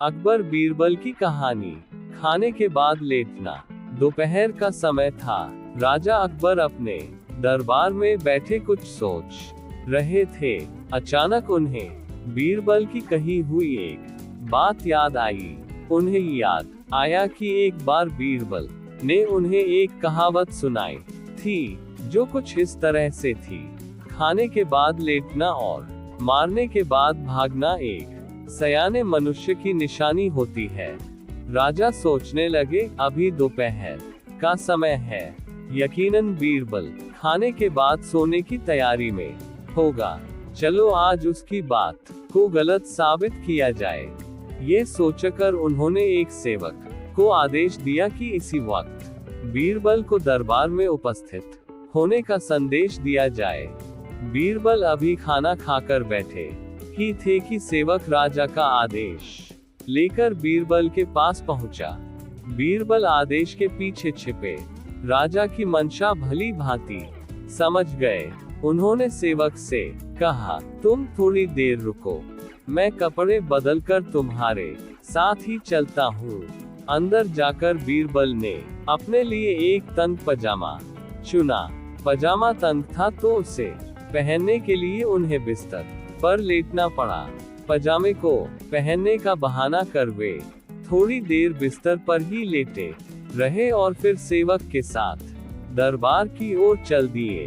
अकबर बीरबल की कहानी। खाने के बाद लेटना। दोपहर का समय था। राजा अकबर अपने दरबार में बैठे कुछ सोच रहे थे। अचानक उन्हें बीरबल की कही हुई एक बात याद आई। उन्हें याद आया कि एक बार बीरबल ने उन्हें एक कहावत सुनाई थी, जो कुछ इस तरह से थी: खाने के बाद लेटना और मारने के बाद भागना एक सयाने मनुष्य की निशानी होती है। राजा सोचने लगे, अभी दोपहर का समय है, यकीनन बीरबल खाने के बाद सोने की तैयारी में होगा। चलो आज उसकी बात को गलत साबित किया जाए। ये सोचकर उन्होंने एक सेवक को आदेश दिया कि इसी वक्त बीरबल को दरबार में उपस्थित होने का संदेश दिया जाए। बीरबल अभी खाना खाकर बैठे ही थे कि सेवक राजा का आदेश लेकर बीरबल के पास पहुंचा। बीरबल आदेश के पीछे छिपे राजा की मंशा भली भांति समझ गए। उन्होंने सेवक से कहा, तुम थोड़ी देर रुको, मैं कपड़े बदलकर तुम्हारे साथ ही चलता हूँ। अंदर जाकर बीरबल ने अपने लिए एक तंग पजामा चुना। पजामा तंग था तो उसे पहनने के लिए उन्हें बिस्तर पर लेटना पड़ा। पजामे को पहनने का बहाना कर वे थोड़ी देर बिस्तर पर ही लेटे रहे और फिर सेवक के साथ दरबार की ओर चल दिए।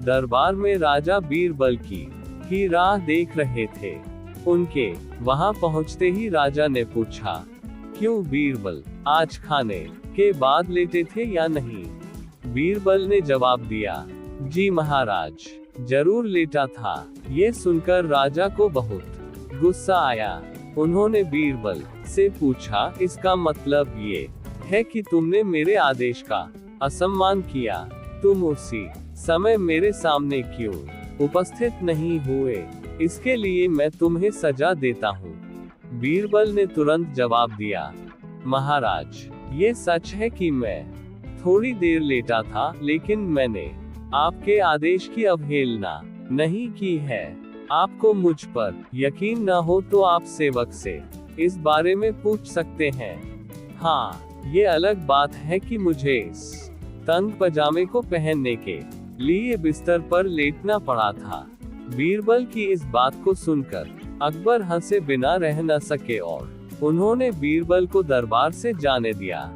दरबार में राजा बीरबल की राह देख रहे थे। उनके वहां पहुंचते ही राजा ने पूछा, क्यों बीरबल, आज खाने के बाद लेटे थे या नहीं? बीरबल ने जवाब दिया, जी महाराज, जरूर लेटा था। ये सुनकर राजा को बहुत गुस्सा आया। उन्होंने बीरबल से पूछा, इसका मतलब ये है कि तुमने मेरे आदेश का असम्मान किया? तुम उसी समय मेरे सामने क्यों उपस्थित नहीं हुए? इसके लिए मैं तुम्हें सजा देता हूँ। बीरबल ने तुरंत जवाब दिया, महाराज, ये सच है कि मैं थोड़ी देर लेटा था, लेकिन मैंने आपके आदेश की अवहेलना नहीं की है। आपको मुझ पर यकीन न हो तो आप सेवक से इस बारे में पूछ सकते हैं। हाँ, ये अलग बात है कि मुझे इस तंग पजामे को पहनने के लिए बिस्तर पर लेटना पड़ा था। बीरबल की इस बात को सुनकर अकबर हंसे बिना रह न सके और उन्होंने बीरबल को दरबार से जाने दिया।